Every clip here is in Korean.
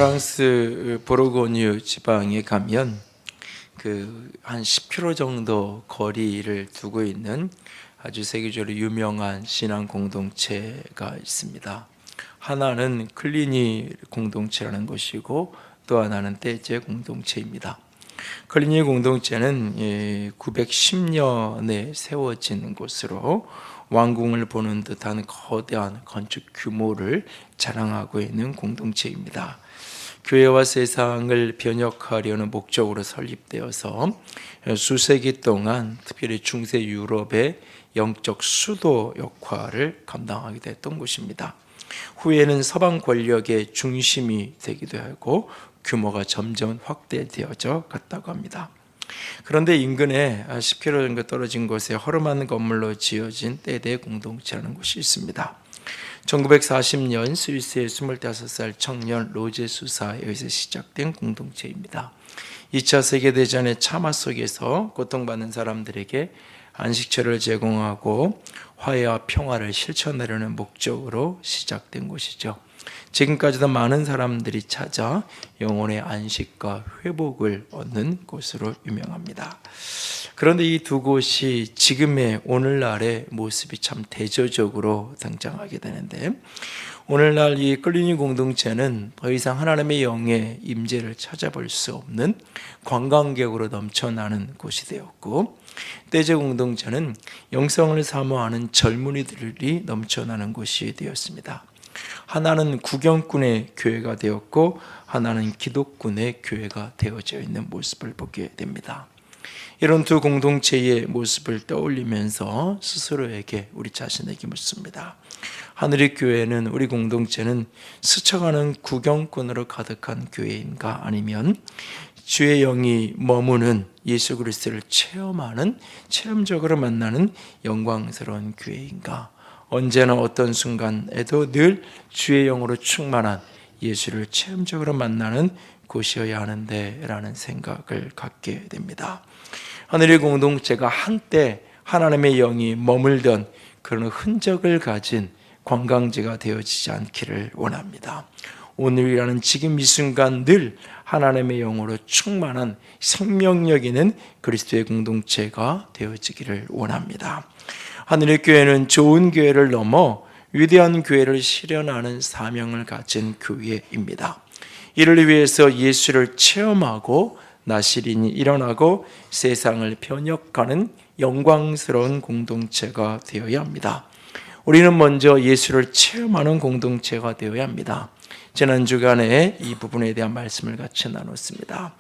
프랑스 보르고뉴 지방에 가면 한 10km 정도 거리를 두고 있는 아주 세계적으로 유명한 신앙 공동체가 있습니다. 하나는 클리니 공동체라는 것이고 또 하나는 떼제 공동체입니다. 클리니 공동체는 910년에 세워진 곳으로 왕궁을 보는 듯한 거대한 건축 규모를 자랑하고 있는 공동체입니다. 교회와 세상을 변혁하려는 목적으로 설립되어서 수세기 동안 특별히 중세 유럽의 영적 수도 역할을 감당하게 됐던 곳입니다. 후에는 서방 권력의 중심이 되기도 하고 규모가 점점 확대되어져 갔다고 합니다. 그런데 인근에 10km 정도 떨어진 곳에 허름한 건물로 지어진 떼대 공동체라는 곳이 있습니다. 1940년 스위스의 25살 청년 로제 수사에 의해서 시작된 공동체입니다. 2차 세계대전의 참화 속에서 고통받는 사람들에게 안식처를 제공하고 화해와 평화를 실천하려는 목적으로 시작된 곳이죠. 지금까지도 많은 사람들이 찾아 영혼의 안식과 회복을 얻는 곳으로 유명합니다. 그런데 이 두 곳이 지금의 오늘날의 모습이 참 대조적으로 등장하게 되는데, 오늘날 이 클리니 공동체는 더 이상 하나님의 영의 임재를 찾아볼 수 없는 관광객으로 넘쳐나는 곳이 되었고, 떼제 공동체는 영성을 사모하는 젊은이들이 넘쳐나는 곳이 되었습니다. 하나는 구경꾼의 교회가 되었고 하나는 기독군의 교회가 되어져 있는 모습을 보게 됩니다. 이런 두 공동체의 모습을 떠올리면서 스스로에게, 우리 자신에게 묻습니다. 하늘의 교회는, 우리 공동체는 스쳐가는 구경꾼으로 가득한 교회인가, 아니면 주의 영이 머무는 예수 그리스도를 체험하는, 체험적으로 만나는 영광스러운 교회인가? 언제나 어떤 순간에도 늘 주의 영으로 충만한 예수를 체험적으로 만나는 곳이어야 하는데 라는 생각을 갖게 됩니다. 하늘의 공동체가 한때 하나님의 영이 머물던 그런 흔적을 가진 관광지가 되어지지 않기를 원합니다. 오늘이라는 지금 이 순간 늘 하나님의 영으로 충만한 생명력 있는 그리스도의 공동체가 되어지기를 원합니다. 하늘의 교회는 좋은 교회를 넘어 위대한 교회를 실현하는 사명을 가진 교회입니다. 이를 위해서 예수를 체험하고 나시린이 일어나고 세상을 변혁하는 영광스러운 공동체가 되어야 합니다. 우리는 먼저 예수를 체험하는 공동체가 되어야 합니다. 지난 주간에 이 부분에 대한 말씀을 같이 나눴습니다.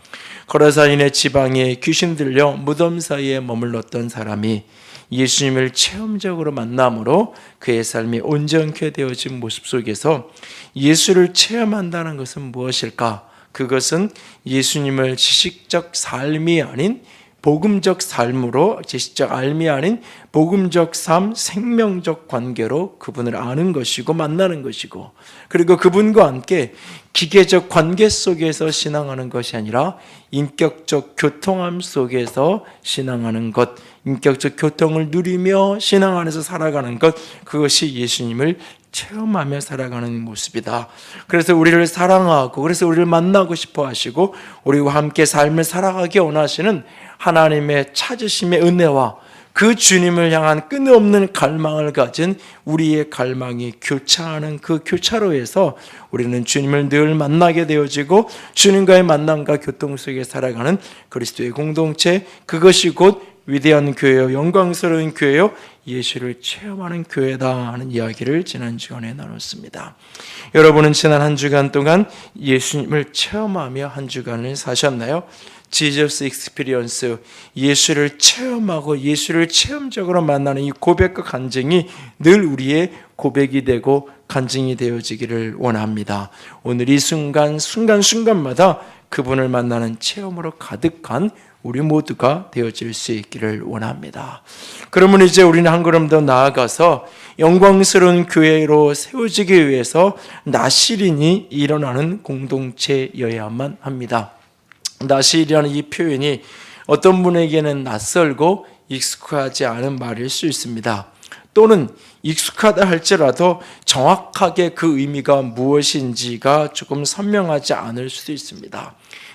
거라사인의 지방에 귀신 들려 무덤 사이에 머물렀던 사람이 예수님을 체험적으로 만남으로 그의 삶이 온전케 되어진 모습 속에서 예수를 체험한다는 것은 무엇일까? 그것은 예수님을 지식적 삶이 아닌 복음적 삶으로, 지식적 삶이 아닌 복음적 삶, 생명적 관계로 그분을 아는 것이고 만나는 것이고, 그리고 그분과 함께 기계적 관계 속에서 신앙하는 것이 아니라 인격적 교통함 속에서 신앙하는 것, 인격적 교통을 누리며 신앙 안에서 살아가는 것, 그것이 예수님을 체험하며 살아가는 모습이다. 그래서 우리를 사랑하고, 그래서 우리를 만나고 싶어 하시고 우리와 함께 삶을 살아가기 원하시는 하나님의 찾으심의 은혜와 그 주님을 향한 끊임없는 갈망을 가진 우리의 갈망이 교차하는 그 교차로에서 우리는 주님을 늘 만나게 되어지고 주님과의 만남과 교통 속에 살아가는 그리스도의 공동체, 그것이 곧 위대한 교회요, 영광스러운 교회요, 예수를 체험하는 교회다 하는 이야기를 지난 주간에 나눴습니다. 여러분은 지난 한 주간 동안 예수님을 체험하며 한 주간을 사셨나요? 지저스 익스피리언스, 예수를 체험하고 예수를 체험적으로 만나는 이 고백과 간증이 늘 우리의 고백이 되고 간증이 되어지기를 원합니다. 오늘 이 순간마다 그분을 만나는 체험으로 가득한 우리 모두가 되어질 수 있기를 원합니다. 그러면 이제 우리는 한 걸음 더 나아가서 영광스러운 교회로 세워지기 위해서 나시린이 일어나는 공동체여야만 합니다. 나시린이라는 이 표현이 어떤 분에게는 낯설고 익숙하지 않은 말일 수 있습니다. 또는 익숙하다 할지라도 정확하게 그 의미가 무엇인지가 조금 선명하지 않을 수도 있습니다.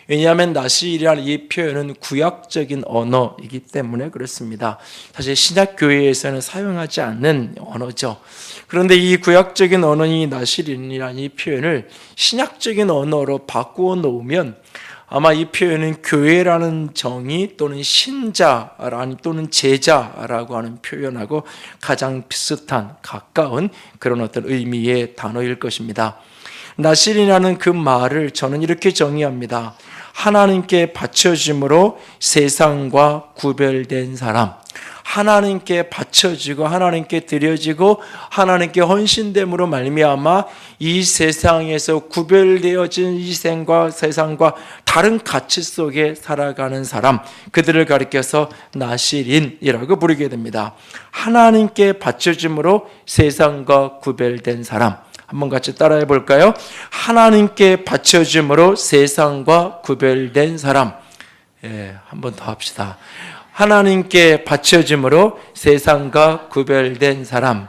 왜냐하면 나실이라는 이 표현은 구약적인 언어이기 때문에 그렇습니다. 사실 신약교회에서는 사용하지 않는 언어죠. 그런데 이 구약적인 언어인 나실이라는 이 표현을 신약적인 언어로 바꾸어 놓으면 아마 이 표현은 교회라는 정의 또는 신자라는 또는 제자라고 하는 표현하고 가장 비슷한 가까운 그런 어떤 의미의 단어일 것입니다. 나실이라는 그 말을 저는 이렇게 정의합니다. 하나님께 바쳐짐으로 세상과 구별된 사람, 하나님께 바쳐지고 하나님께 드려지고 하나님께 헌신됨으로 말미암아 이 세상에서 구별되어진 이 세상과 다른 가치 속에 살아가는 사람, 그들을 가리켜서 나실인이라고 부르게 됩니다. 하나님께 바쳐짐으로 세상과 구별된 사람, 한번 같이 따라해 볼까요? 하나님께 바쳐짐으로 세상과 구별된 사람. 한 번 더 합시다. 하나님께 바쳐짐으로 세상과 구별된 사람.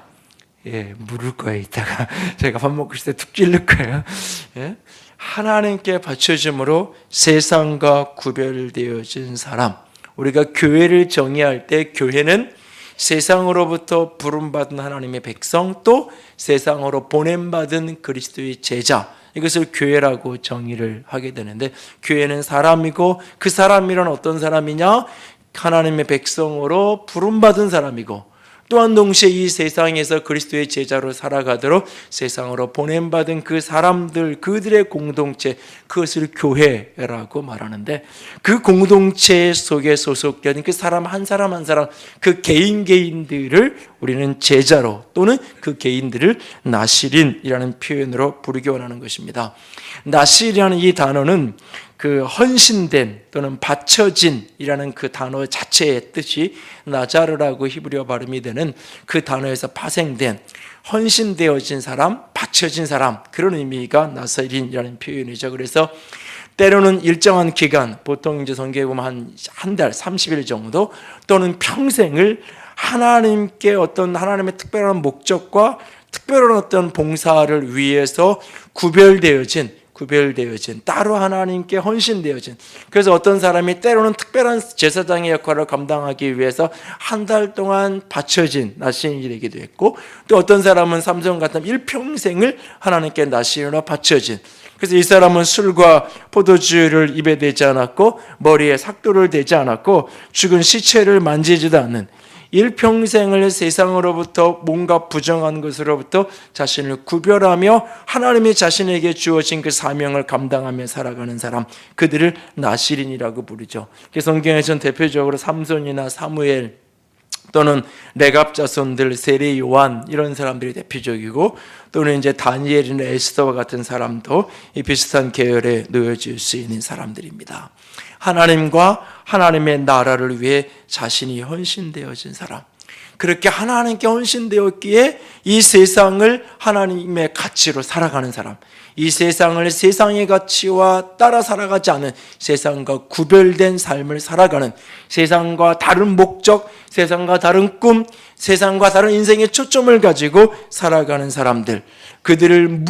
물을 거예요. 이따가 제가 밥 먹고 있을 때 툭 찔릴 거예요. 하나님께 바쳐짐으로 세상과 구별되어진 사람. 우리가 교회를 정의할 때 교회는 세상으로부터 부름받은 하나님의 백성, 또 세상으로 보냄받은 그리스도의 제자, 이것을 교회라고 정의를 하게 되는데, 교회는 사람이고 그 사람이란 어떤 사람이냐? 하나님의 백성으로 부름받은 사람이고 또한 동시에 이 세상에서 그리스도의 제자로 살아가도록 세상으로 보냄받은 그 사람들, 그들의 공동체, 그것을 교회라고 말하는데, 그 공동체 속에 소속된 그 사람 한 사람 한 사람, 그 개인들을 우리는 제자로 또는 그 개인들을 나실인이라는 표현으로 부르기 원하는 것입니다. 나실이라는 이 단어는 그 헌신된 또는 바쳐진이라는 그 단어 자체의 뜻이 나자르라고 히브리어 발음이 되는 그 단어에서 파생된 헌신되어진 사람, 바쳐진 사람, 그런 의미가 나실인이라는 표현이죠. 그래서 때로는 일정한 기간, 보통 이제 성경에 보면 한 달, 30일 정도 또는 평생을 하나님께 어떤 하나님의 특별한 목적과 특별한 어떤 봉사를 위해서 구별되어진 따로 하나님께 헌신되어진, 그래서 어떤 사람이 때로는 특별한 제사장의 역할을 감당하기 위해서 한 달 동안 바쳐진 나실인이 되기도 했고, 또 어떤 사람은 삼손 같은 일평생을 하나님께 나실인으로 바쳐진, 그래서 이 사람은 술과 포도주를 입에 대지 않았고 머리에 삭도를 대지 않았고 죽은 시체를 만지지도 않는, 일평생을 세상으로부터 뭔가 부정한 것으로부터 자신을 구별하며 하나님이 자신에게 주어진 그 사명을 감당하며 살아가는 사람, 그들을 나실인이라고 부르죠. 성경에서는 대표적으로 삼손이나 사무엘 또는 레갑 자손들, 세례 요한, 이런 사람들이 대표적이고, 또는 이제 다니엘이나 에스더와 같은 사람도 이 비슷한 계열에 놓여질 수 있는 사람들입니다. 하나님과 하나님의 나라를 위해 자신이 헌신되어진 사람, 그렇게 하나님께 헌신되었기에 이 세상을 하나님의 가치로 살아가는 사람, 이 세상을 세상의 가치와 따라 살아가지 않은, 세상과 구별된 삶을 살아가는, 세상과 다른 목적, 세상과 다른 꿈, 세상과 다른 인생의 초점을 가지고 살아가는 사람들, 그들을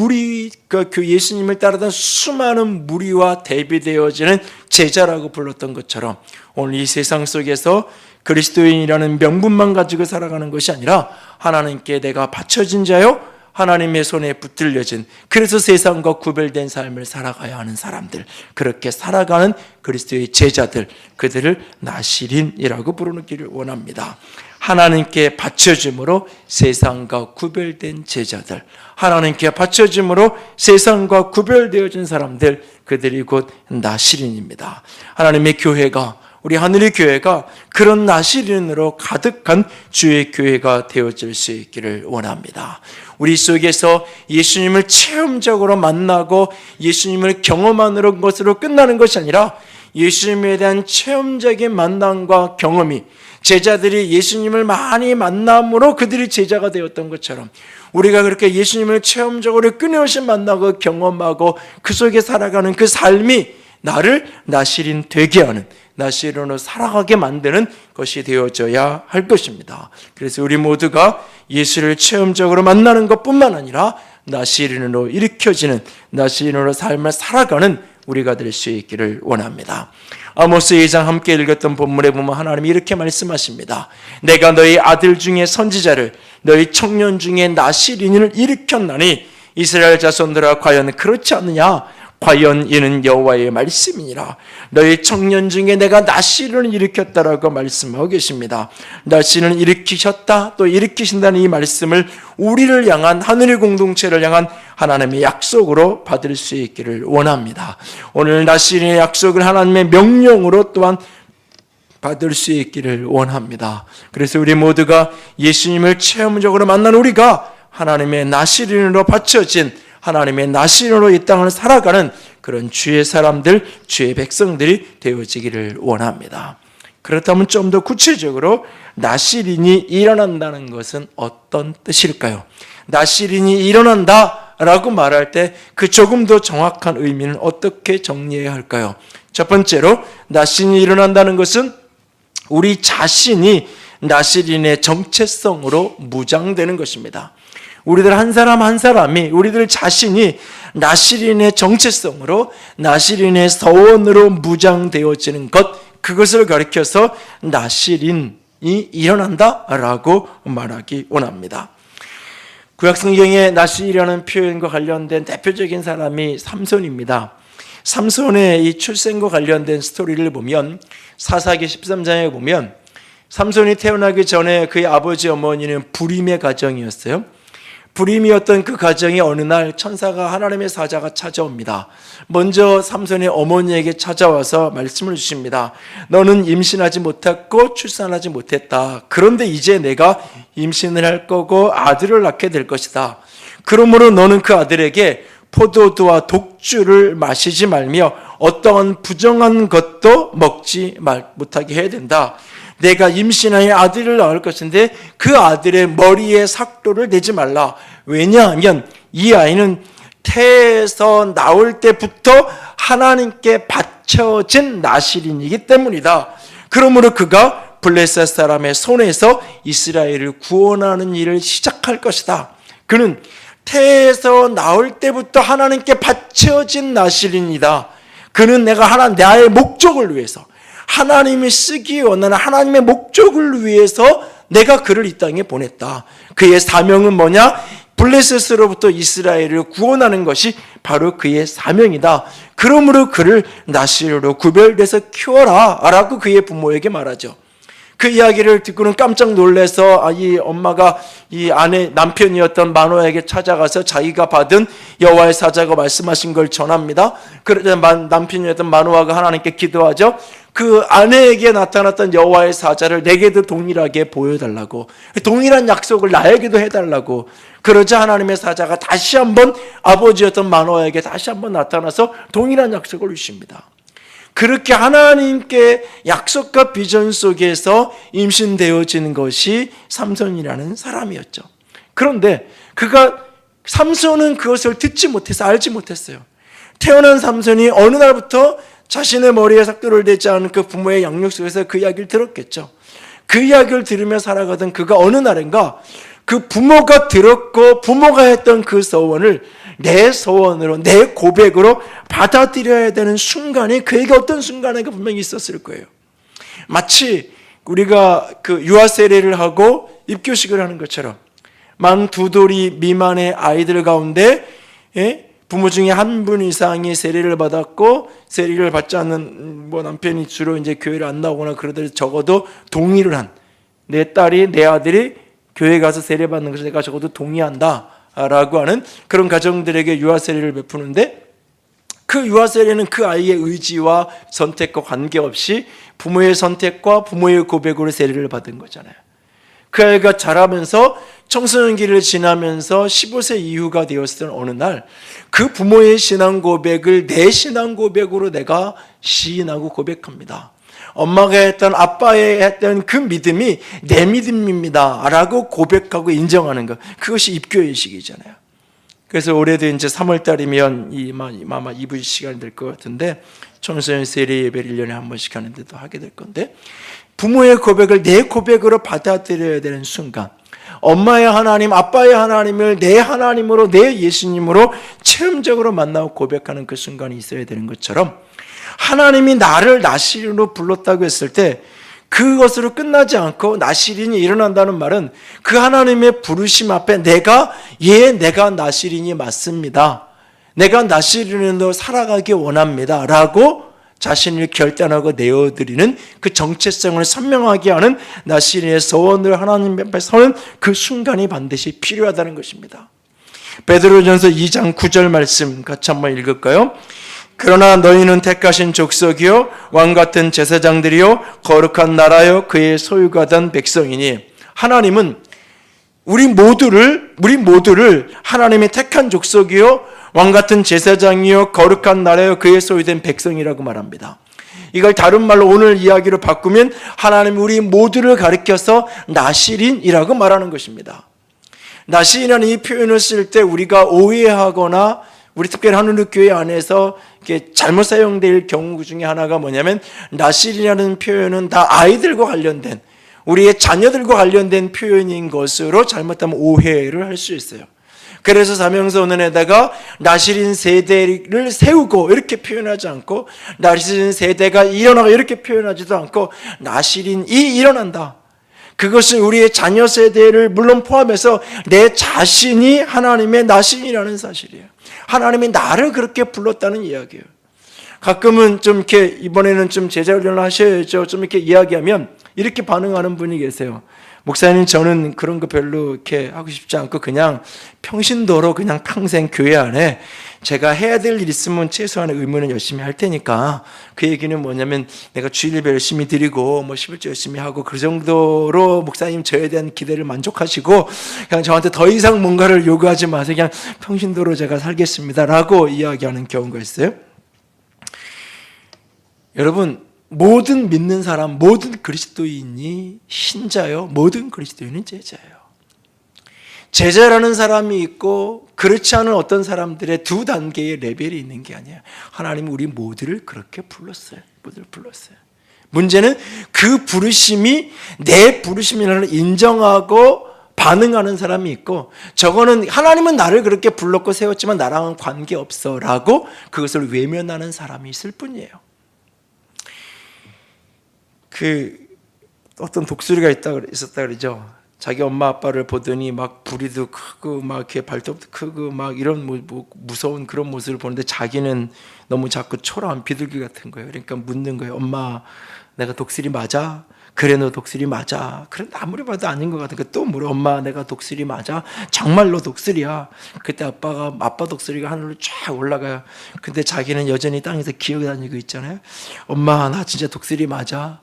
그 예수님을 따르던 수많은 무리와 대비되어지는 제자라고 불렀던 것처럼, 오늘 이 세상 속에서 그리스도인이라는 명분만 가지고 살아가는 것이 아니라 하나님께 내가 바쳐진 자요, 하나님의 손에 붙들려진, 그래서 세상과 구별된 삶을 살아가야 하는 사람들, 그렇게 살아가는 그리스도의 제자들, 그들을 나실인이라고 부르기를 원합니다. 하나님께 바쳐짐으로 세상과 구별된 제자들, 하나님께 바쳐짐으로 세상과 구별되어진 사람들, 그들이 곧 나실인입니다. 하나님의 교회가, 우리 하늘의 교회가 그런 나실인으로 가득한 주의 교회가 되어질 수 있기를 원합니다. 우리 속에서 예수님을 체험적으로 만나고 예수님을 경험하는 것으로 끝나는 것이 아니라, 예수님에 대한 체험적인 만남과 경험이, 제자들이 예수님을 많이 만남으로 그들이 제자가 되었던 것처럼, 우리가 그렇게 예수님을 체험적으로 끊임없이 만나고 경험하고 그 속에 살아가는 그 삶이 나를 나실인 되게 하는, 나시린으로 살아가게 만드는 것이 되어져야 할 것입니다. 그래서 우리 모두가 예수를 체험적으로 만나는 것뿐만 아니라 나시린으로 일으켜지는, 나시린으로 삶을 살아가는 우리가 될 수 있기를 원합니다. 아모스 2장 함께 읽었던 본문에 보면 하나님이 이렇게 말씀하십니다. 내가 너희 아들 중에 선지자를, 너희 청년 중에 나시린을 일으켰나니 이스라엘 자손들아 과연 그렇지 않느냐? 과연 이는 여호와의 말씀이니라. 너희 청년 중에 내가 나시린을 일으켰다라고 말씀하고 계십니다. 나시린을 일으키셨다, 또 일으키신다는 이 말씀을 우리를 향한, 하늘의 공동체를 향한 하나님의 약속으로 받을 수 있기를 원합니다. 오늘 나시린의 약속을 하나님의 명령으로 또한 받을 수 있기를 원합니다. 그래서 우리 모두가 예수님을 체험적으로 만난 우리가 하나님의 나시린으로 바쳐진, 하나님의 나시린으로 이 땅을 살아가는 그런 주의 사람들, 주의 백성들이 되어지기를 원합니다. 그렇다면 좀 더 구체적으로 나시린이 일어난다는 것은 어떤 뜻일까요? 나시린이 일어난다라고 말할 때 그 조금 더 정확한 의미는 어떻게 정리해야 할까요? 첫 번째로 나시린이 일어난다는 것은 우리 자신이 나시린의 정체성으로 무장되는 것입니다. 우리들 한 사람 한 사람이, 우리들 자신이 나시린의 정체성으로, 나시린의 서원으로 무장되어지는 것, 그것을 가리켜서 나시린이 일어난다라고 말하기 원합니다. 구약성경에 나시린이라는 표현과 관련된 대표적인 사람이 삼손입니다. 삼손의 이 출생과 관련된 스토리를 보면 사사기 13장에 보면 삼손이 태어나기 전에 그의 아버지 어머니는 불임의 가정이었어요. 불임이었던 그 가정에 어느 날 천사가, 하나님의 사자가 찾아옵니다. 먼저 삼손의 어머니에게 찾아와서 말씀을 주십니다. 너는 임신하지 못했고 출산하지 못했다. 그런데 이제 내가 임신을 할 거고 아들을 낳게 될 것이다. 그러므로 너는 그 아들에게 포도주와 독주를 마시지 말며 어떠한 부정한 것도 먹지 못하게 해야 된다. 내가 임신하여 아들을 낳을 것인데 그 아들의 머리에 삭도를 내지 말라. 왜냐하면 이 아이는 태에서 나올 때부터 하나님께 바쳐진 나시린이기 때문이다. 그러므로 그가 블레셋 사람의 손에서 이스라엘을 구원하는 일을 시작할 것이다. 그는 태에서 나올 때부터 하나님께 바쳐진 나시린이다. 그는 내가 나의 목적을 위해서, 하나님이 쓰기 원하는 하나님의 목적을 위해서 내가 그를 이 땅에 보냈다. 그의 사명은 뭐냐? 블레셋으로부터 이스라엘을 구원하는 것이 바로 그의 사명이다. 그러므로 그를 나시린으로 구별돼서 키워라 라고 그의 부모에게 말하죠. 그 이야기를 듣고는 깜짝 놀라서 이 엄마가 이 남편이었던 마노아에게 찾아가서 자기가 받은 여호와의 사자가 말씀하신 걸 전합니다. 그러자 남편이었던 마노아가 하나님께 기도하죠. 그 아내에게 나타났던 여호와의 사자를 내게도 동일하게 보여달라고, 동일한 약속을 나에게도 해달라고. 그러자 하나님의 사자가 다시 한번 아버지였던 마노아에게 다시 한번 나타나서 동일한 약속을 주십니다. 그렇게 하나님께 약속과 비전 속에서 임신되어진 것이 삼손이라는 사람이었죠. 그런데 삼손은 그것을 듣지 못해서 알지 못했어요. 태어난 삼손이 어느 날부터 자신의 머리에 삭도를 대지 않은 그 부모의 양육 속에서 그 이야기를 들었겠죠. 그 이야기를 들으며 살아가던 그가 어느 날인가 그 부모가 들었고 부모가 했던 그 소원을 내 소원으로, 내 고백으로 받아들여야 되는 순간이 그에게 어떤 순간인가 분명히 있었을 거예요. 마치 우리가 그 유아 세례를 하고 입교식을 하는 것처럼 만 2돌이 미만의 아이들 가운데 부모 중에 한 분 이상이 세례를 받았고, 세례를 받지 않는 남편이 주로 이제 교회를 안 나오거나 그러더라도 적어도 동의를 한, 내 딸이, 내 아들이 교회 가서 세례 받는 것을 내가 적어도 동의한다 라고 하는 그런 가정들에게 유아 세례를 베푸는데, 그 유아 세례는 그 아이의 의지와 선택과 관계없이 부모의 선택과 부모의 고백으로 세례를 받은 거잖아요. 그 아이가 자라면서 청소년기를 지나면서 15세 이후가 되었을 어느 날 그 부모의 신앙 고백을 내 신앙 고백으로 내가 시인하고 고백합니다. 엄마가 했던, 아빠의 했던 그 믿음이 내 믿음입니다 라고 고백하고 인정하는 것, 그것이 입교의식이잖아요. 그래서 올해도 이제 3월 달이면 아마 입을 시간이 될 것 같은데 청소년 세례 예배를 1년에 한 번씩 하는데도 하게 될 건데, 부모의 고백을 내 고백으로 받아들여야 되는 순간, 엄마의 하나님, 아빠의 하나님을 내 하나님으로, 내 예수님으로 체험적으로 만나고 고백하는 그 순간이 있어야 되는 것처럼, 하나님이 나를 나시린으로 불렀다고 했을 때 그것으로 끝나지 않고 나시린이 일어난다는 말은 그 하나님의 부르심 앞에 내가 나시린이 맞습니다, 내가 나시린으로 살아가기 원합니다 라고 자신을 결단하고 내어드리는 그 정체성을 선명하게 하는 나시린의 서원을 하나님 앞에 서는 그 순간이 반드시 필요하다는 것입니다. 베드로전서 2장 9절 말씀 같이 한번 읽을까요? 그러나 너희는 택하신 족속이요 왕같은 제사장들이요 거룩한 나라요 그의 소유가 된 백성이니, 하나님은 우리 모두를 하나님의 택한 족속이요 왕같은 제사장이요 거룩한 나라요 그의 소유된 백성이라고 말합니다. 이걸 다른 말로 오늘 이야기로 바꾸면 하나님 우리 모두를 가리켜서 나시린이라고 말하는 것입니다. 나시린이라는 이 표현을 쓸 때 우리가 오해하거나 우리 특별히 하늘교회 안에서 이렇게 잘못 사용될 경우 중에 하나가 뭐냐면, 나시린이라는 표현은 다 아이들과 관련된, 우리의 자녀들과 관련된 표현인 것으로 잘못하면 오해를 할 수 있어요. 그래서 사명선언에다가 나시린 세대를 세우고 이렇게 표현하지 않고, 나시린 세대가 일어나고 이렇게 표현하지도 않고 나시린이 일어난다, 그것은 우리의 자녀 세대를 물론 포함해서 내 자신이 하나님의 나신이라는 사실이에요. 하나님이 나를 그렇게 불렀다는 이야기예요. 가끔은 좀 이렇게 이번에는 좀 제자 훈련을 하셔야죠, 좀 이렇게 이야기하면 이렇게 반응하는 분이 계세요. 목사님, 저는 그런 거 별로 이렇게 하고 싶지 않고 그냥 평신도로 그냥 평생 교회 안에 제가 해야 될 일 있으면 최소한의 의무는 열심히 할 테니까, 그 얘기는 뭐냐면 내가 주일 예배 열심히 드리고 뭐 11조 열심히 하고 그 정도로 목사님 저에 대한 기대를 만족하시고 그냥 저한테 더 이상 뭔가를 요구하지 마세요, 그냥 평신도로 제가 살겠습니다 라고 이야기하는 경우가 있어요. 여러분, 모든 믿는 사람, 모든 그리스도인이 신자요, 모든 그리스도인은 제자예요. 제자라는 사람이 있고 그렇지 않은 어떤 사람들의 두 단계의 레벨이 있는 게 아니에요. 하나님은 우리 모두를 그렇게 불렀어요. 모두를 불렀어요. 문제는 그 부르심이 내 부르심이라는 인정하고 반응하는 사람이 있고, 저거는 하나님은 나를 그렇게 불렀고 세웠지만 나랑은 관계없어 라고 그것을 외면하는 사람이 있을 뿐이에요. 어떤 독수리가 있었다 그러죠. 자기 엄마 아빠를 보더니 막 부리도 크고 막 이렇게 발톱도 크고 막 이런 무서운 그런 모습을 보는데 자기는 너무 자꾸 초라한 비둘기 같은 거예요. 그러니까 묻는 거예요. 엄마, 내가 독수리 맞아? 그래, 너 독수리 맞아. 그런데 아무리 봐도 아닌 것 같으니까 또 물어. 엄마, 내가 독수리 맞아? 정말로 독수리야. 그때 아빠 독수리가 하늘로 쫙 올라가요. 근데 자기는 여전히 땅에서 기어다니고 있잖아요. 엄마, 나 진짜 독수리 맞아?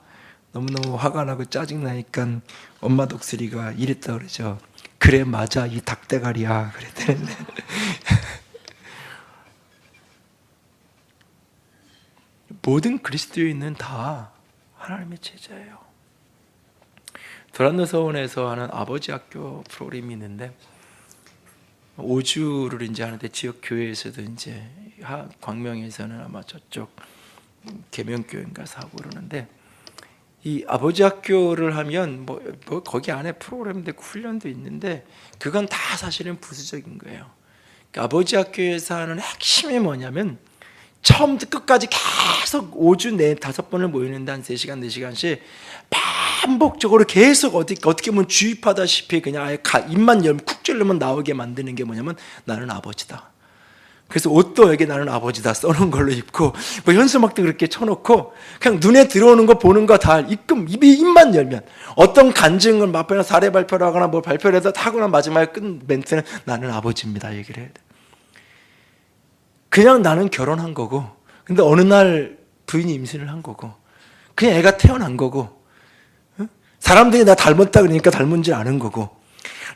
너무너무 화가 나고 짜증나니까 엄마 독수리가 이랬다 그러죠. 그래, 맞아, 이 닭대가리야 그랬대는데 모든 그리스도인은 다 하나님의 제자예요. 도란노 서원에서 하는 아버지 학교 프로그램이 있는데 5주를 이제 하는데, 지역 교회에서도 이제 광명에서는 아마 저쪽 계명교회인가 사고 그러는데, 이 아버지 학교를 하면 뭐 거기 안에 프로그램도 있고 훈련도 있는데 그건 다 사실은 부수적인 거예요. 그러니까 아버지 학교에서 하는 핵심이 뭐냐면, 처음부터 끝까지 계속 5주 내 5번을 모이는데 한 3시간 4시간씩 반복적으로 계속 어떻게 보면 주입하다시피 그냥 아예 입만 열면 쿡 찔르면 나오게 만드는 게 뭐냐면, 나는 아버지다. 그래서 옷도 여기 나는 아버지다 써놓은 걸로 입고, 뭐 현수막도 그렇게 쳐놓고 그냥 눈에 들어오는 거 보는 거 다 입만 열면 어떤 간증을 앞에나 사례 발표를 하거나 뭘 발표를 해도 하거나 마지막에 끝 멘트는 나는 아버지입니다 얘기를 해야 돼. 그냥 나는 결혼한 거고, 근데 어느 날 부인이 임신을 한 거고, 그냥 애가 태어난 거고, 사람들이 나 닮았다 그러니까 닮은 줄 아는 거고,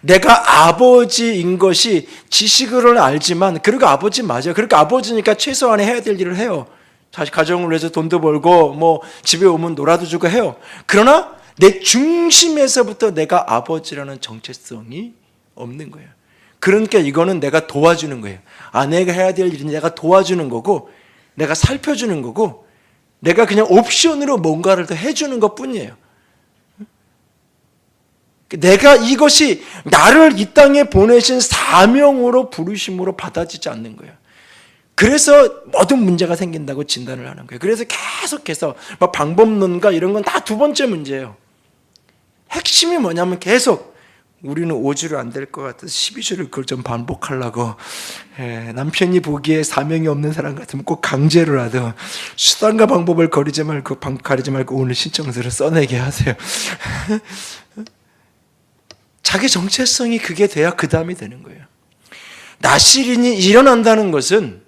내가 아버지인 것이 지식으로는 알지만, 그리고 아버지 맞아요. 그러니까 아버지니까 최소한의 해야 될 일을 해요. 자식 가정을 위해서 돈도 벌고 뭐 집에 오면 놀아도 주고 해요. 그러나 내 중심에서부터 내가 아버지라는 정체성이 없는 거예요. 그러니까 이거는 내가 도와주는 거예요. 아내가 해야 될 일은 내가 도와주는 거고, 내가 살펴주는 거고, 내가 그냥 옵션으로 뭔가를 더 해주는 것 뿐이에요. 내가 이것이 나를 이 땅에 보내신 사명으로 부르심으로 받아지지 않는 거예요. 그래서 모든 문제가 생긴다고 진단을 하는 거예요. 그래서 계속해서 방법론과 이런 건 다 두 번째 문제예요. 핵심이 뭐냐면 계속 우리는 5주를 안 될 것 같아서 12주를 그걸 좀 반복하려고, 남편이 보기에 사명이 없는 사람 같으면 꼭 강제로라도 수단과 방법을 가리지 말고 오늘 신청서를 써내게 하세요. 자기 정체성이 그게 돼야 그 다음이 되는 거예요. 나시린이 일어난다는 것은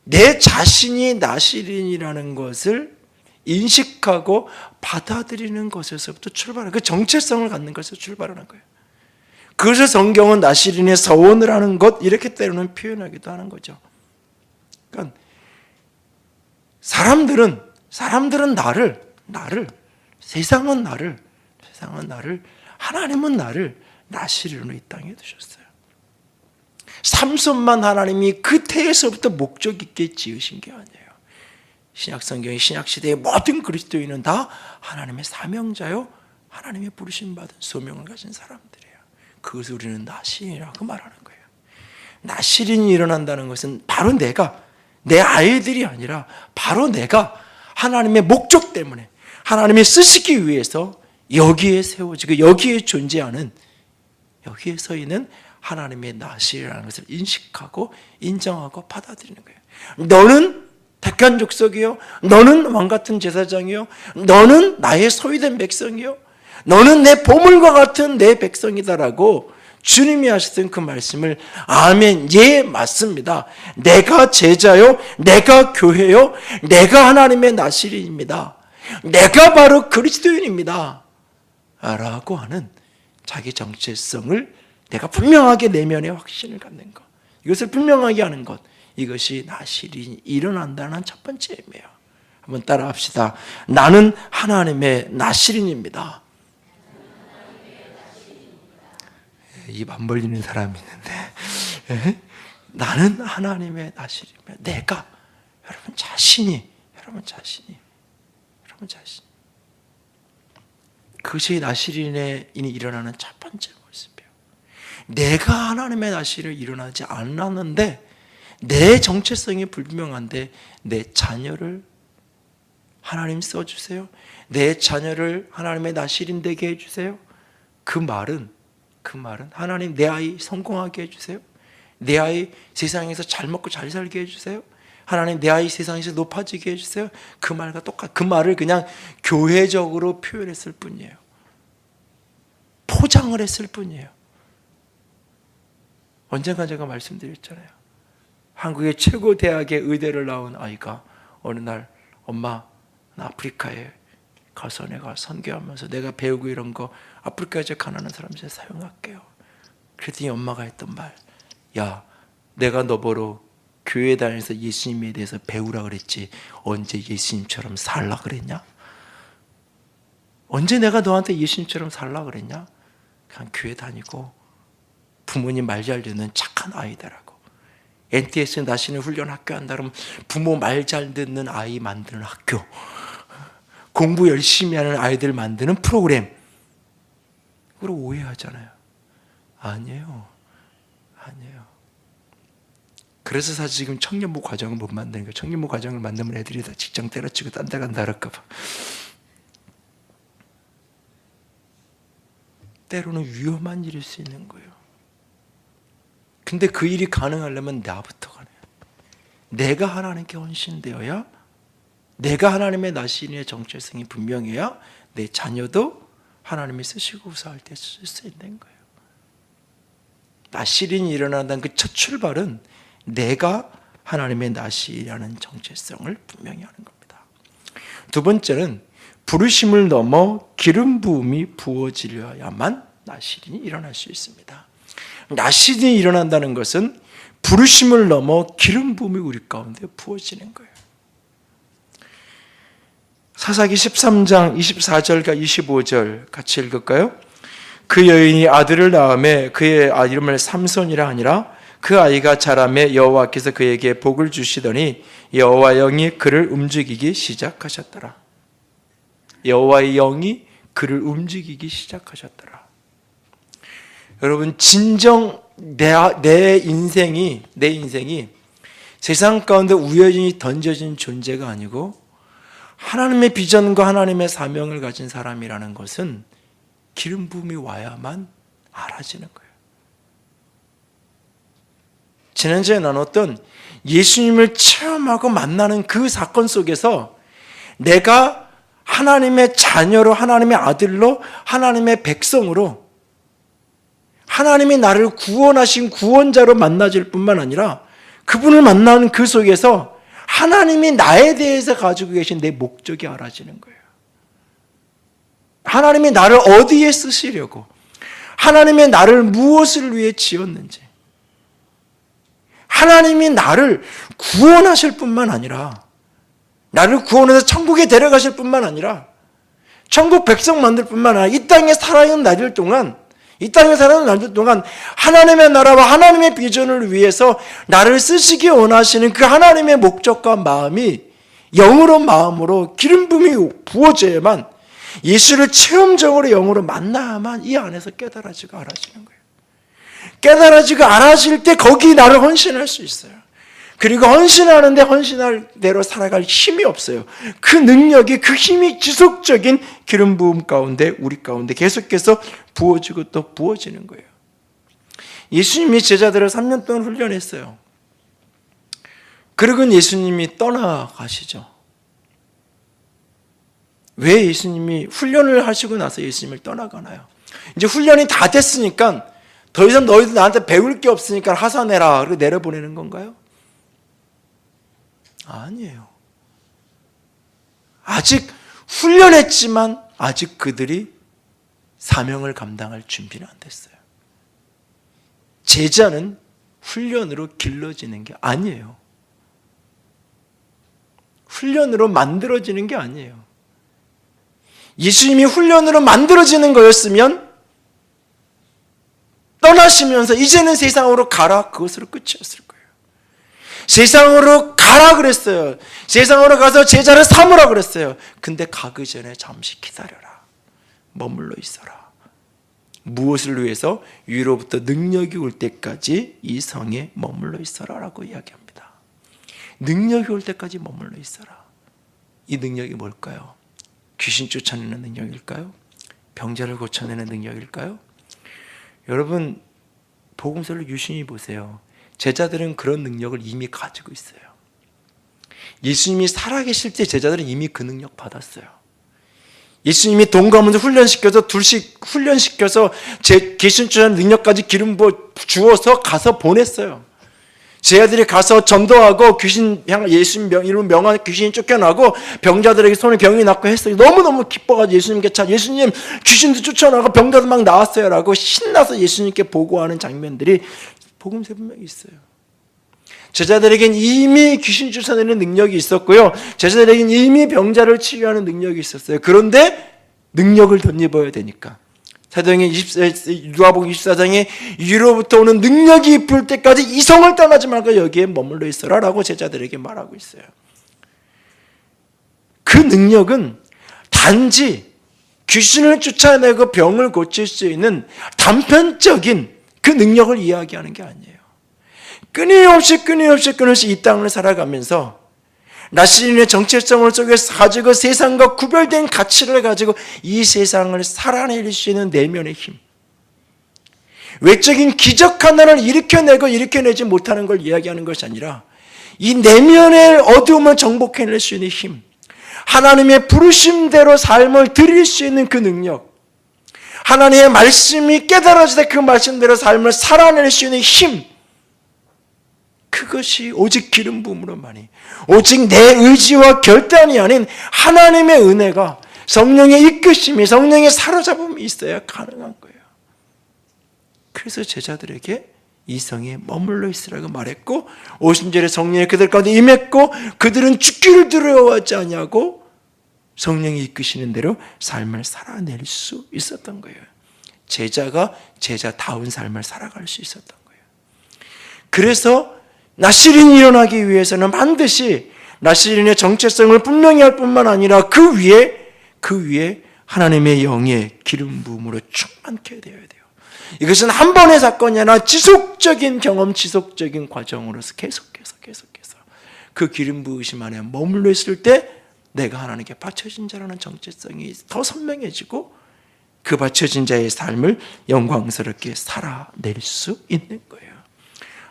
내 자신이 나시린이라는 것을 인식하고 받아들이는 것에서부터 출발하는, 그 정체성을 갖는 것에서 출발하는 거예요. 그래서 성경은 나시린의 서원을 하는 것, 이렇게 때로는 표현하기도 하는 거죠. 그러니까 사람들은 세상은 나를, 하나님은 나를 나시린으로 이 땅에 두셨어요. 삼손만 하나님이 그 태에서부터 목적 있게 지으신 게 아니에요. 신약성경의 신약시대의 모든 그리스도인은 다 하나님의 사명자요, 하나님의 부르심 받은 소명을 가진 사람들이에요. 그것을 우리는 나시린이라고 말하는 거예요. 나시린이 일어난다는 것은 바로 내가, 내 아이들이 아니라 바로 내가 하나님의 목적 때문에, 하나님의 쓰시기 위해서 여기에 세워지고 여기에 존재하는, 여기에 서 있는 하나님의 나시라는 것을 인식하고 인정하고 받아들이는 거예요. 너는 택한 족속이요, 너는 왕같은 제사장이요, 너는 나의 소유된 백성이요, 너는 내 보물과 같은 내 백성이다라고 주님이 하셨던 그 말씀을 아멘, 예, 맞습니다. 내가 제자요, 내가 교회요, 내가 하나님의 나시린입니다, 내가 바로 그리스도인입니다 라고 하는 자기 정체성을 내가 분명하게 내면의 확신을 갖는 것, 이것을 분명하게 하는 것, 이것이 나시린이 일어난다는 첫 번째 의미예요. 한번 따라합시다. 나는 하나님의 나시린입니다. 입 안 벌리는 사람이 있는데, 나는 하나님의 나시린입니다. 내가, 여러분 자신이 그것이 나시린에 일어나는 첫 번째 모습이에요. 내가 하나님의 나시린을 일어나지 않았는데, 내 정체성이 불분명한데 내 자녀를 하나님 써주세요, 내 자녀를 하나님의 나시린 되게 해주세요. 그 말은 하나님 내 아이 성공하게 해주세요, 내 아이 세상에서 잘 먹고 잘 살게 해주세요, 하나님 내 아이 세상에서 높아지게 해주세요. 그 말과 똑같, 그 말을 그냥 교회적으로 표현했을 뿐이에요. 포장을 했을 뿐이에요. 언젠가 제가 말씀드렸잖아요. 한국의 최고 대학의 의대를 나온 아이가 어느 날, 엄마, 나 아프리카에 가서 내가 선교하면서 내가 배우고 이런 거 아프리카에 가난한 사람한테 사용할게요. 그랬더니 엄마가 했던 말, 야, 내가 너 보러 교회 다니면서 예수님에 대해서 배우라 그랬지 언제 예수님처럼 살라 그랬냐? 언제 내가 너한테 예수님처럼 살라 그랬냐? 그냥 교회 다니고 부모님 말 잘 듣는 착한 아이다라고. NTS 나시린 훈련 학교 한다 그러면 부모 말 잘 듣는 아이 만드는 학교, 공부 열심히 하는 아이들 만드는 프로그램, 그걸 오해하잖아요. 아니에요. 그래서 사실 지금 청년부 과정을 못 만드는 거예요. 청년부 과정을 만들면 애들이 다 직장 때려치고 딴 데 간다 그럴까 봐. 때로는 위험한 일일 수 있는 거예요. 근데 그 일이 가능하려면 나부터 가능해요. 내가 하나님께 헌신되어야, 내가 하나님의 나시린의 정체성이 분명해야 내 자녀도 하나님이 쓰시고 우사할 때 쓸 수 있는 거예요. 나시린이 일어난다는 그 첫 출발은 내가 하나님의 나시라는 정체성을 분명히 하는 겁니다. 두 번째는 부르심을 넘어 기름 부음이 부어지려야만 나시린이 일어날 수 있습니다. 나시린이 일어난다는 것은 부르심을 넘어 기름 부음이 우리 가운데 부어지는 거예요. 사사기 13장 24절과 25절 같이 읽을까요? 그 여인이 아들을 낳음에 그의 이름을 삼손이라 하니라. 그 아이가 자라매 여호와께서 그에게 복을 주시더니 여호와 영이 그를 움직이기 시작하셨더라. 여호와의 영이 그를 움직이기 시작하셨더라. 여러분, 진정 내 인생이 세상 가운데 우연히 던져진 존재가 아니고 하나님의 비전과 하나님의 사명을 가진 사람이라는 것은 기름 부음이 와야만 알아지는 거예요. 지난주에 나눴던 예수님을 체험하고 만나는 그 사건 속에서 내가 하나님의 자녀로, 하나님의 아들로, 하나님의 백성으로, 하나님이 나를 구원하신 구원자로 만나질 뿐만 아니라 그분을 만나는 그 속에서 하나님이 나에 대해서 가지고 계신 내 목적이 알아지는 거예요. 하나님이 나를 어디에 쓰시려고, 하나님이 나를 무엇을 위해 지었는지, 하나님이 나를 구원하실 뿐만 아니라, 나를 구원해서 천국에 데려가실 뿐만 아니라, 천국 백성 만들 뿐만 아니라 이 땅에 살아있는 날들 동안 하나님의 나라와 하나님의 비전을 위해서 나를 쓰시기 원하시는 그 하나님의 목적과 마음이 영으로 마음으로 기름 부음이 부어져야만, 예수를 체험적으로 영으로 만나야만 이 안에서 깨달아지고 알아지는 거예요. 깨달아지고 알아질 때 거기 나를 헌신할 수 있어요. 그리고 헌신하는데 헌신할 대로 살아갈 힘이 없어요. 그 능력이, 그 힘이 지속적인 기름 부음 가운데, 우리 가운데 계속해서 부어지고 또 부어지는 거예요. 예수님이 제자들을 3년 동안 훈련했어요. 그리고 예수님이 떠나가시죠. 왜 예수님이 훈련을 하시고 나서 예수님을 떠나가나요? 이제 훈련이 다 됐으니까 더 이상 너희들 나한테 배울 게 없으니까 하산해라, 그리고 내려보내는 건가요? 아니에요. 아직 훈련했지만 아직 그들이 사명을 감당할 준비는 안 됐어요. 제자는 훈련으로 길러지는 게 아니에요. 훈련으로 만들어지는 게 아니에요. 예수님이 훈련으로 만들어지는 거였으면 떠나시면서 이제는 세상으로 가라, 그것으로 끝이었을 거예요. 세상으로 가라 그랬어요. 세상으로 가서 제자를 삼으라 그랬어요. 근데 가기 전에 잠시 기다려라. 머물러 있어라. 무엇을 위해서? 위로부터 능력이 올 때까지 이 성에 머물러 있어라 라고 이야기합니다. 능력이 올 때까지 머물러 있어라. 이 능력이 뭘까요? 귀신 쫓아내는 능력일까요? 병자를 고쳐내는 능력일까요? 여러분, 복음서를 유심히 보세요. 제자들은 그런 능력을 이미 가지고 있어요. 예수님이 살아계실 때 제자들은 이미 그 능력 받았어요. 예수님이 동가문서 훈련시켜서 귀신 쫓아내는 능력까지 기름 부어 주어서 가서 보냈어요. 제자들이 가서 전도하고 예수님 이름 명하는 귀신이 쫓겨나고 병자들에게 손에 병이 낫고 했어요. 너무너무 기뻐가지고 예수님께 예수님 귀신도 쫓아나고 병자도 막 나왔어요 라고 신나서 예수님께 보고하는 장면들이 복음서에 분명히 있어요. 제자들에겐 이미 귀신 쫓아내는 능력이 있었고요. 제자들에겐 이미 병자를 치유하는 능력이 있었어요. 그런데 능력을 덧입어야 되니까 사도행전 24, 누가복음 24장에 위로부터 오는 능력이 부을 때까지 이 성을 떠나지 말고 여기에 머물러 있어라 라고 제자들에게 말하고 있어요. 그 능력은 단지 귀신을 쫓아내고 병을 고칠 수 있는 단편적인 그 능력을 이야기하는 게 아니에요. 끊임없이 이 땅을 살아가면서 나시린의 정체성을 속에서 가지고 세상과 구별된 가치를 가지고 이 세상을 살아낼 수 있는 내면의 힘, 외적인 기적 하나를 일으켜내지 못하는 걸 이야기하는 것이 아니라 이 내면의 어두움을 정복해낼 수 있는 힘, 하나님의 부르심대로 삶을 드릴 수 있는 그 능력, 하나님의 말씀이 깨달아질 때 그 말씀대로 삶을 살아낼 수 있는 힘, 그것이 오직 기름 부음으로만이, 오직 내 의지와 결단이 아닌 하나님의 은혜가, 성령의 이끄심이, 성령의 사로잡음이 있어야 가능한 거예요. 그래서 제자들에게 이 성에 머물러 있으라고 말했고, 오순절에 성령이 그들 가운데 임했고 그들은 죽기를 두려워하지 아니하고 성령이 이끄시는 대로 삶을 살아낼 수 있었던 거예요. 제자가 제자다운 삶을 살아갈 수 있었던 거예요. 그래서 나시린이 일어나기 위해서는 반드시 나시린의 정체성을 분명히 할 뿐만 아니라 그 위에 하나님의 영의 기름 부음으로 충만케 되어야 돼요. 이것은 한 번의 사건이 아니라 지속적인 경험, 지속적인 과정으로서 계속해서 그 기름 부으심 안에 머물러 있을 때 내가 하나님께 바쳐진 자라는 정체성이 더 선명해지고 그 바쳐진 자의 삶을 영광스럽게 살아낼 수 있는 거예요.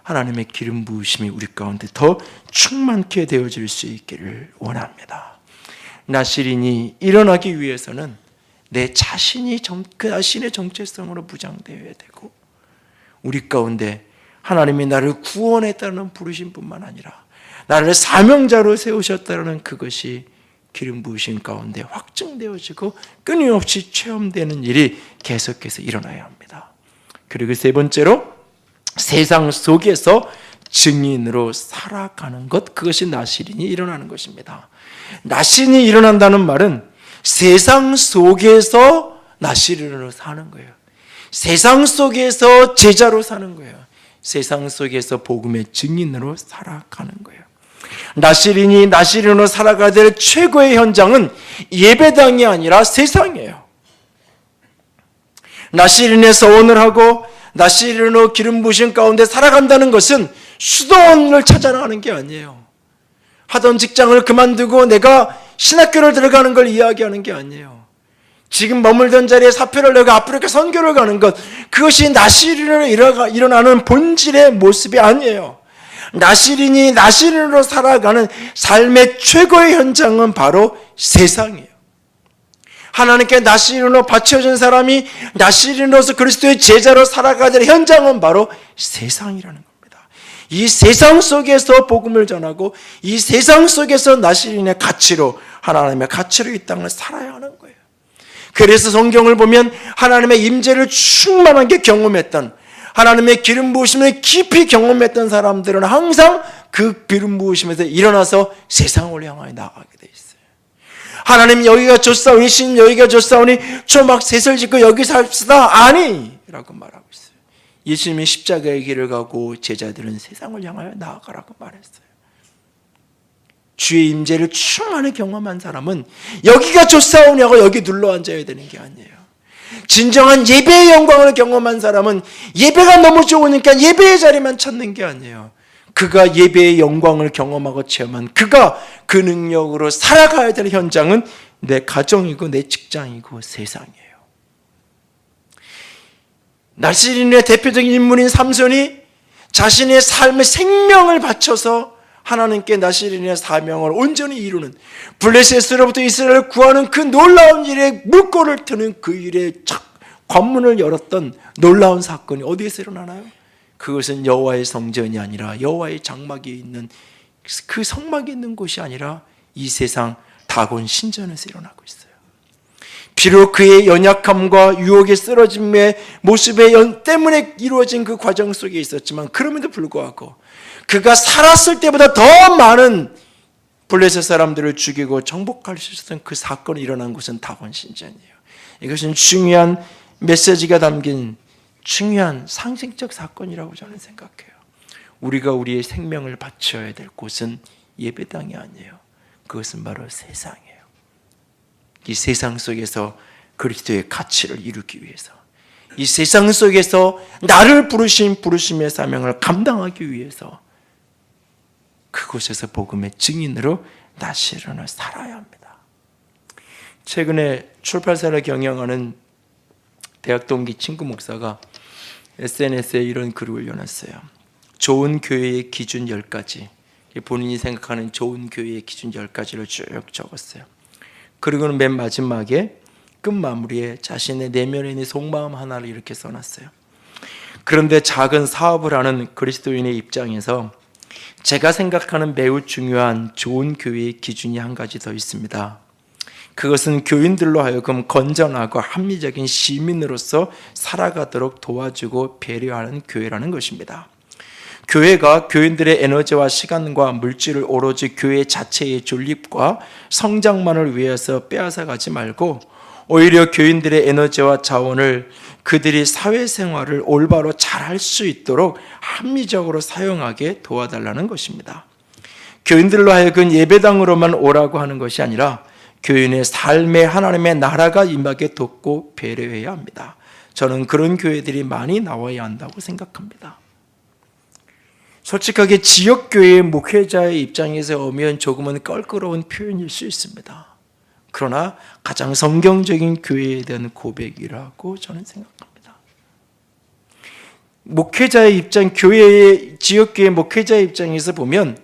하나님의 기름 부으심이 우리 가운데 더 충만케 되어질 수 있기를 원합니다. 나시린이 일어나기 위해서는 내 자신이 그 자신의 정체성으로 무장되어야 되고, 우리 가운데 하나님이 나를 구원했다는 부르심뿐만 아니라 나를 사명자로 세우셨다는 그것이 기름 부으심 가운데 확증되어지고 끊임없이 체험되는 일이 계속해서 일어나야 합니다. 그리고 세 번째로 세상 속에서 증인으로 살아가는 것, 그것이 나시린이 일어나는 것입니다. 나시린이 일어난다는 말은 세상 속에서 나시린으로 사는 거예요. 세상 속에서 제자로 사는 거예요. 세상 속에서 복음의 증인으로 살아가는 거예요. 나시린이 나시린으로 살아가야 될 최고의 현장은 예배당이 아니라 세상이에요. 나시린의 서원을 하고 나시린으로 기름 부으신 가운데 살아간다는 것은 수도원을 찾아 나가는 게 아니에요. 하던 직장을 그만두고 내가 신학교를 들어가는 걸 이야기하는 게 아니에요. 지금 머물던 자리에 사표를 내고 아프리카 선교를 가는 것, 그것이 나시린으로 일어나는 본질의 모습이 아니에요. 나시린이 나시린으로 살아가는 삶의 최고의 현장은 바로 세상이에요. 하나님께 나시린으로 바쳐진 사람이 나시린으로서 그리스도의 제자로 살아가야 될 현장은 바로 세상이라는 겁니다. 이 세상 속에서 복음을 전하고 이 세상 속에서 나시린의 가치로, 하나님의 가치로 이 땅을 살아야 하는 거예요. 그래서 성경을 보면 하나님의 임재를 충만하게 경험했던, 하나님의 기름 부으심을 깊이 경험했던 사람들은 항상 그 기름 부으심에서 일어나서 세상을 향하여 나아가게 돼 있어요. 하나님 여기가 좋사오니, 신 여기가 좋사오니 초막 셋을 짓고 여기 삽시다, 아니 라고 말하고 있어요. 예수님이 십자가의 길을 가고 제자들은 세상을 향하여 나아가라고 말했어요. 주의 임재를 충만히 경험한 사람은 여기가 좋사오냐고 여기 눌러앉아야 되는 게 아니에요. 진정한 예배의 영광을 경험한 사람은 예배가 너무 좋으니까 예배의 자리만 찾는 게 아니에요. 그가 예배의 영광을 경험하고 체험한 그가 그 능력으로 살아가야 될 현장은 내 가정이고 내 직장이고 세상이에요. 나시린의 대표적인 인물인 삼손이 자신의 삶의 생명을 바쳐서 하나님께 나시린의 사명을 온전히 이루는, 블레셋으로부터 이스라엘을 구하는 그 놀라운 일에 물꼬를 트는 그 일에 관문을 열었던 놀라운 사건이 어디에서 일어나나요? 그것은 여호와의 성전이 아니라 여호와의 장막이 있는 그 성막이 있는 곳이 아니라 이 세상 다곤 신전에서 일어나고 있어요. 비록 그의 연약함과 유혹에 쓰러짐의 모습의 때문에 이루어진 그 과정 속에 있었지만, 그럼에도 불구하고 그가 살았을 때보다 더 많은 블레셋 사람들을 죽이고 정복할 수 있었던 그 사건이 일어난 곳은 다곤 신전이에요. 이것은 중요한 메시지가 담긴 중요한 상징적 사건이라고 저는 생각해요. 우리가 우리의 생명을 바쳐야 될 곳은 예배당이 아니에요. 그것은 바로 세상이에요. 이 세상 속에서 그리스도의 가치를 이루기 위해서, 이 세상 속에서 나를 부르신 부르심의 사명을 감당하기 위해서 그곳에서 복음의 증인으로 나시린으로 살아야 합니다. 최근에 출판사를 경영하는 대학 동기 친구 목사가 SNS에 이런 글을 올려놨어요. 좋은 교회의 기준 10가지, 본인이 생각하는 좋은 교회의 기준 10가지를 쭉 적었어요. 그리고는 맨 마지막에 끝 마무리에 자신의 내면에 있는 속마음 하나를 이렇게 써놨어요. 그런데 작은 사업을 하는 그리스도인의 입장에서 제가 생각하는 매우 중요한 좋은 교회의 기준이 한 가지 더 있습니다. 그것은 교인들로 하여금 건전하고 합리적인 시민으로서 살아가도록 도와주고 배려하는 교회라는 것입니다. 교회가 교인들의 에너지와 시간과 물질을 오로지 교회 자체의 존립과 성장만을 위해서 빼앗아가지 말고 오히려 교인들의 에너지와 자원을 그들이 사회생활을 올바로 잘할 수 있도록 합리적으로 사용하게 도와달라는 것입니다. 교인들로 하여금 예배당으로만 오라고 하는 것이 아니라 교인의 삶에 하나님의 나라가 임하게 돕고 배려해야 합니다. 저는 그런 교회들이 많이 나와야 한다고 생각합니다. 솔직하게 지역교회 목회자의 입장에서 오면 조금은 껄끄러운 표현일 수 있습니다. 그러나 가장 성경적인 교회에 대한 고백이라고 저는 생각합니다. 목회자의 입장, 지역교회 목회자의 입장에서 보면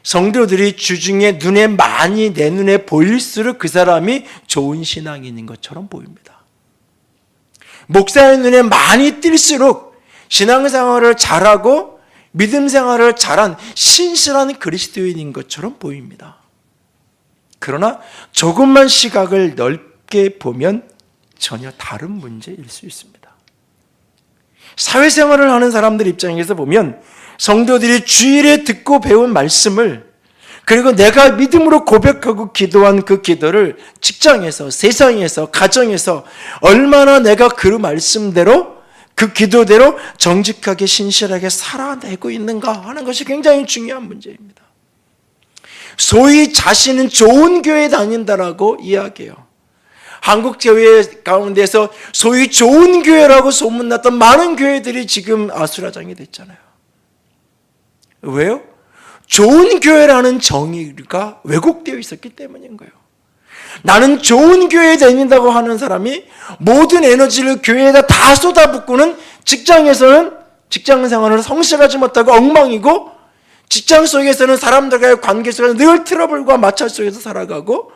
성도들이 주중에 내 눈에 보일수록 그 사람이 좋은 신앙인인 것처럼 보입니다. 목사의 눈에 많이 띌수록 신앙생활을 잘하고 믿음 생활을 잘한 신실한 그리스도인인 것처럼 보입니다. 그러나 조금만 시각을 넓게 보면 전혀 다른 문제일 수 있습니다. 사회생활을 하는 사람들 입장에서 보면 성도들이 주일에 듣고 배운 말씀을, 그리고 내가 믿음으로 고백하고 기도한 그 기도를 직장에서, 세상에서, 가정에서 얼마나 내가 그 말씀대로, 그 기도대로 정직하게 신실하게 살아내고 있는가 하는 것이 굉장히 중요한 문제입니다. 소위 자신은 좋은 교회에 다닌다라고 이야기해요. 한국 교회 가운데서 소위 좋은 교회라고 소문났던 많은 교회들이 지금 아수라장이 됐잖아요. 왜요? 좋은 교회라는 정의가 왜곡되어 있었기 때문인 거예요. 나는 좋은 교회에 다닌다고 하는 사람이 모든 에너지를 교회에다 다 쏟아붓고는 직장에서는 직장 생활을 성실하지 못하고 엉망이고, 직장 속에서는 사람들과의 관계 속에서 늘 트러블과 마찰 속에서 살아가고,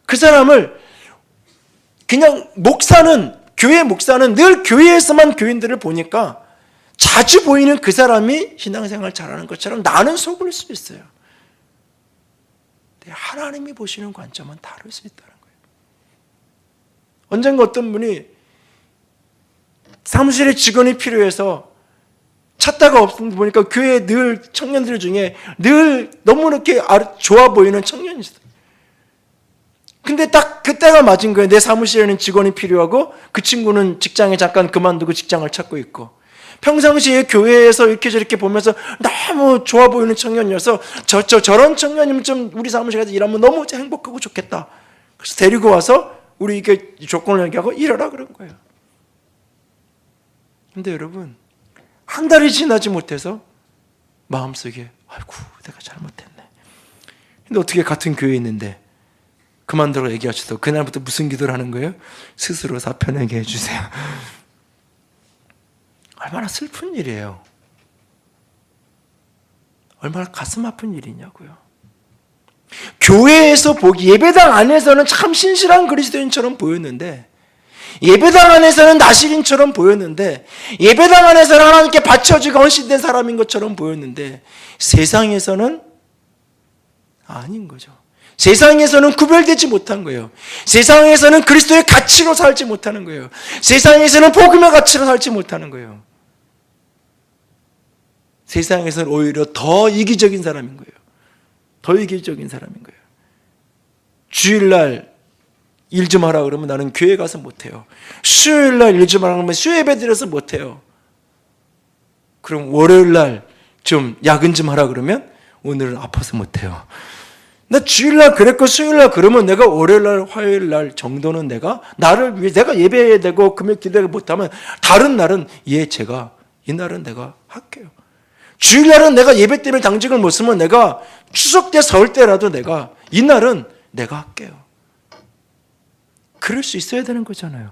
그 사람을 그냥 교회 목사는 늘 교회에서만 교인들을 보니까 자주 보이는 그 사람이 신앙생활 잘하는 것처럼 나는 속을 수 있어요. 하나님이 보시는 관점은 다를 수 있다는 거예요. 언젠가 어떤 분이 사무실에 직원이 필요해서 찾다가 없는 보니까 교회 늘 청년들 중에 늘 너무 이렇게 좋아 보이는 청년이 있어요. 근데 딱 그때가 맞은 거예요. 내 사무실에는 직원이 필요하고 그 친구는 직장에 잠깐 그만두고 직장을 찾고 있고, 평상시에 교회에서 이렇게 저렇게 보면서 너무 좋아 보이는 청년이어서 저런 청년이면 좀 우리 사무실에서 일하면 너무 행복하고 좋겠다. 그래서 데리고 와서 우리 이렇게 조건을 얘기하고 일하라 그런 거예요. 근데 여러분, 한 달이 지나지 못해서 마음속에 아이고 내가 잘못했네. 근데 어떻게 같은 교회에 있는데 그만두라고 얘기하셔도 그날부터 무슨 기도를 하는 거예요? 스스로 사표내게 해주세요. 얼마나 슬픈 일이에요. 얼마나 가슴 아픈 일이냐고요. 교회에서 예배당 안에서는 참 신실한 그리스도인처럼 보였는데, 예배당 안에서는 나실인처럼 보였는데, 예배당 안에서는 하나님께 바쳐지고 헌신된 사람인 것처럼 보였는데, 세상에서는 아닌 거죠. 세상에서는 구별되지 못한 거예요. 세상에서는 그리스도의 가치로 살지 못하는 거예요. 세상에서는 복음의 가치로 살지 못하는 거예요. 세상에서는 오히려 더 이기적인 사람인 거예요. 더 이기적인 사람인 거예요. 주일날 일 좀 하라 그러면 나는 교회 가서 못해요. 수요일날 일 좀 하라 그러면 수요예배 드려서 못해요. 그럼 월요일날 좀 야근 좀 하라 그러면 오늘은 아파서 못해요. 나 주일날 그랬고 수요일날 그러면 내가 월요일날 화요일날 정도는 내가 나를 위해 내가 예배해야 되고 금요일 기도를 못하면 다른 날은 제가 이 날은 내가 할게요. 주일날은 내가 예배 때문에 당직을 못 쓰면 내가 추석 때 설 때라도 내가 이날은 내가 할게요. 그럴 수 있어야 되는 거잖아요.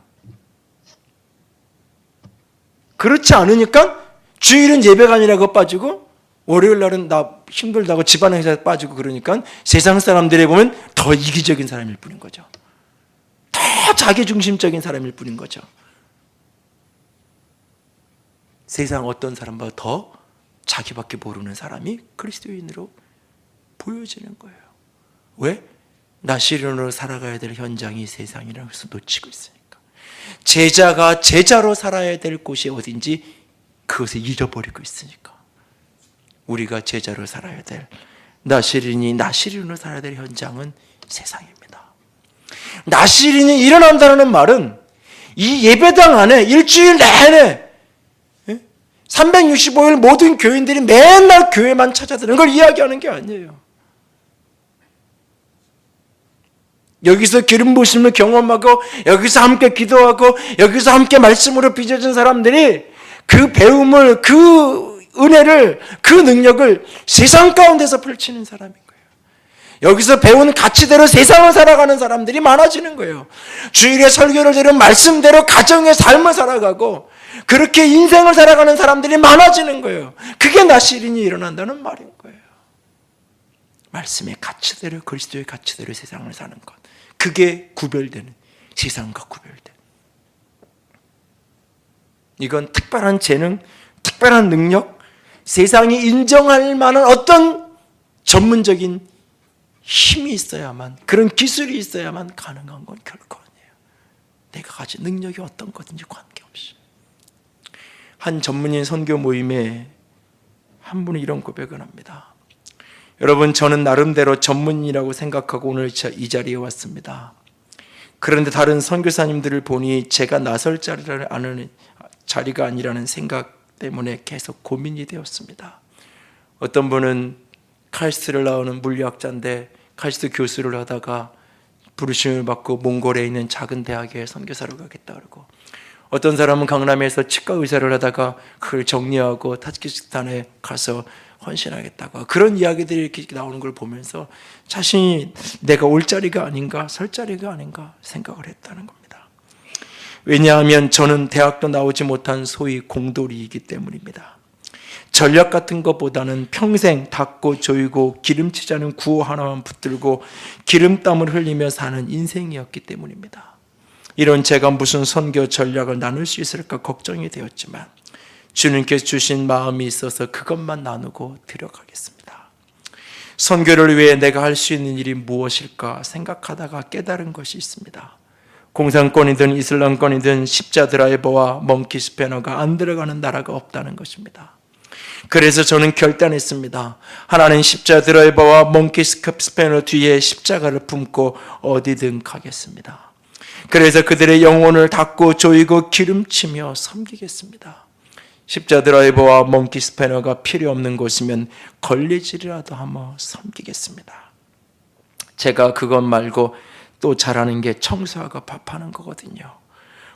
그렇지 않으니까 주일은 예배가 아니라고 빠지고 월요일날은 나 힘들다고 집안 행사에 빠지고, 그러니까 세상 사람들에 보면 더 이기적인 사람일 뿐인 거죠. 더 자기중심적인 사람일 뿐인 거죠. 세상 어떤 사람보다 더 자기밖에 모르는 사람이 그리스도인으로 보여지는 거예요. 왜? 나시린으로 살아가야 될 현장이 세상이라고 해서 놓치고 있으니까. 제자가 제자로 살아야 될 곳이 어딘지 그것을 잃어버리고 있으니까. 우리가 제자로 살아야 될, 나시린이 나시린으로 살아야 될 현장은 세상입니다. 나실인이 일어난다는 말은 이 예배당 안에 일주일 내내 365일 모든 교인들이 맨날 교회만 찾아드는 걸 이야기하는 게 아니에요. 여기서 기름 부심을 경험하고 여기서 함께 기도하고 여기서 함께 말씀으로 빚어진 사람들이 그 배움을, 그 은혜를, 그 능력을 세상 가운데서 펼치는 사람인 거예요. 여기서 배운 가치대로 세상을 살아가는 사람들이 많아지는 거예요. 주일에 설교를 들은 말씀대로 가정의 삶을 살아가고 그렇게 인생을 살아가는 사람들이 많아지는 거예요. 그게 나실인이 일어난다는 말인 거예요. 말씀의 가치대로, 그리스도의 가치대로 세상을 사는 것, 그게 구별되는, 세상과 구별되는, 이건 특별한 재능, 특별한 능력, 세상이 인정할 만한 어떤 전문적인 힘이 있어야만, 그런 기술이 있어야만 가능한 건 결코 아니에요. 내가 가진 능력이 어떤 거든지 관계없이. 한 전문인 선교 모임에 한 분이 이런 고백을 합니다. 여러분, 저는 나름대로 전문인이라고 생각하고 오늘 이 자리에 왔습니다. 그런데 다른 선교사님들을 보니 제가 나설 자리가 아니라는 생각 때문에 계속 고민이 되었습니다. 어떤 분은 칼스트를 나오는 물리학자인데 칼스트 교수를 하다가 부르심을 받고 몽골에 있는 작은 대학에 선교사로 가겠다 그러고, 어떤 사람은 강남에서 치과 의사를 하다가 그걸 정리하고 타지키스탄에 가서 헌신하겠다고, 그런 이야기들이 이렇게 나오는 걸 보면서 자신이 내가 올 자리가 아닌가, 설 자리가 아닌가 생각을 했다는 겁니다. 왜냐하면 저는 대학도 나오지 못한 소위 공돌이이기 때문입니다. 전략 같은 것보다는 평생 닦고 조이고 기름치자는 구호 하나만 붙들고 기름땀을 흘리며 사는 인생이었기 때문입니다. 이런 제가 무슨 선교 전략을 나눌 수 있을까 걱정이 되었지만 주님께서 주신 마음이 있어서 그것만 나누고 들어가겠습니다. 선교를 위해 내가 할 수 있는 일이 무엇일까 생각하다가 깨달은 것이 있습니다. 공산권이든 이슬람권이든 십자 드라이버와 멍키 스패너가 안 들어가는 나라가 없다는 것입니다. 그래서 저는 결단했습니다. 하나님 십자 드라이버와 멍키 스패너 뒤에 십자가를 품고 어디든 가겠습니다. 그래서 그들의 영혼을 닦고 조이고 기름치며 섬기겠습니다. 십자 드라이버와 멍키 스패너가 필요 없는 곳이면 걸레질이라도 하며 섬기겠습니다. 제가 그것 말고 또 잘하는 게 청소하고 밥하는 거거든요.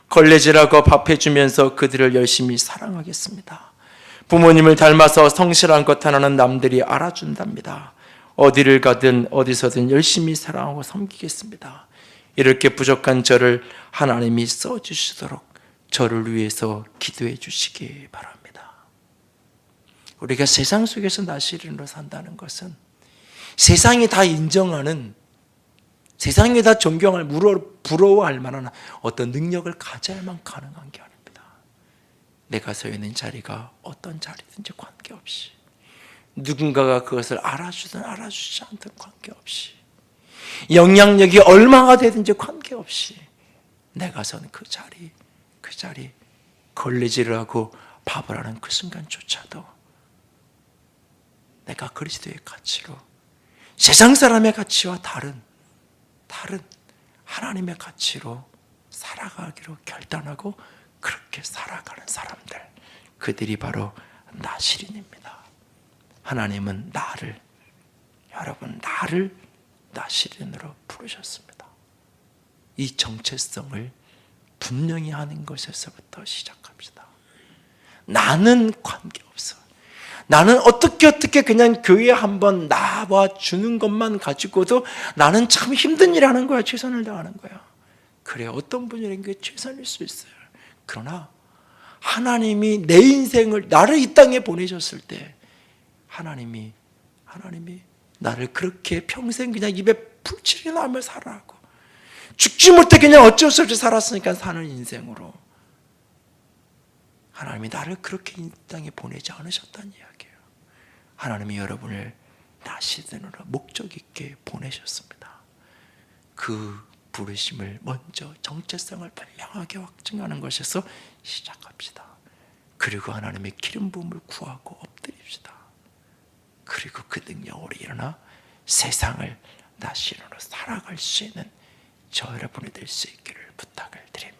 걸레질하고 밥해주면서 그들을 열심히 사랑하겠습니다. 부모님을 닮아서 성실한 것 하나는 남들이 알아준답니다. 어디를 가든 어디서든 열심히 사랑하고 섬기겠습니다. 이렇게 부족한 저를 하나님이 써주시도록 저를 위해서 기도해 주시기 바랍니다. 우리가 세상 속에서 나실인으로 산다는 것은 세상이 다 인정하는, 세상이 다 존경할, 부러워할 만한 어떤 능력을 가져야만 가능한 게 아닙니다. 내가 서 있는 자리가 어떤 자리든지 관계없이, 누군가가 그것을 알아주든 알아주지 않든 관계없이, 영향력이 얼마가 되든지 관계없이 내가 선 그 자리 걸레질을 하고 밥을 하는 그 순간조차도 내가 그리스도의 가치로, 세상 사람의 가치와 다른 하나님의 가치로 살아가기로 결단하고 그렇게 살아가는 사람들, 그들이 바로 나실인입니다. 하나님은 여러분 나를 나실인으로 부르셨습니다. 이 정체성을 분명히 하는 것에서부터 시작합시다. 나는 관계없어. 나는 어떻게 그냥 교회에 한번 나와 주는 것만 가지고도 나는 참 힘든 일 하는 거야. 최선을 다하는 거야. 그래, 어떤 분이라는 게 최선일 수 있어요. 그러나 하나님이 내 인생을, 나를 이 땅에 보내셨을 때 하나님이 나를 그렇게 평생 그냥 입에 풀칠이나 하며 살아라고, 죽지 못해 그냥 어쩔 수 없이 살았으니까 사는 인생으로 하나님이 나를 그렇게 이 땅에 보내지 않으셨다는 이야기예요. 하나님이 여러분을 나실인으로 목적 있게 보내셨습니다. 그 부르심을 먼저 정체성을 분명하게 확증하는 것에서 시작합시다. 그리고 하나님의 기름 부음을 구하고 엎드립시다. 그리고 그 능력으로 일어나 세상을 나실인으로 살아갈 수 있는 저 여러분이 될 수 있기를 부탁을 드립니다.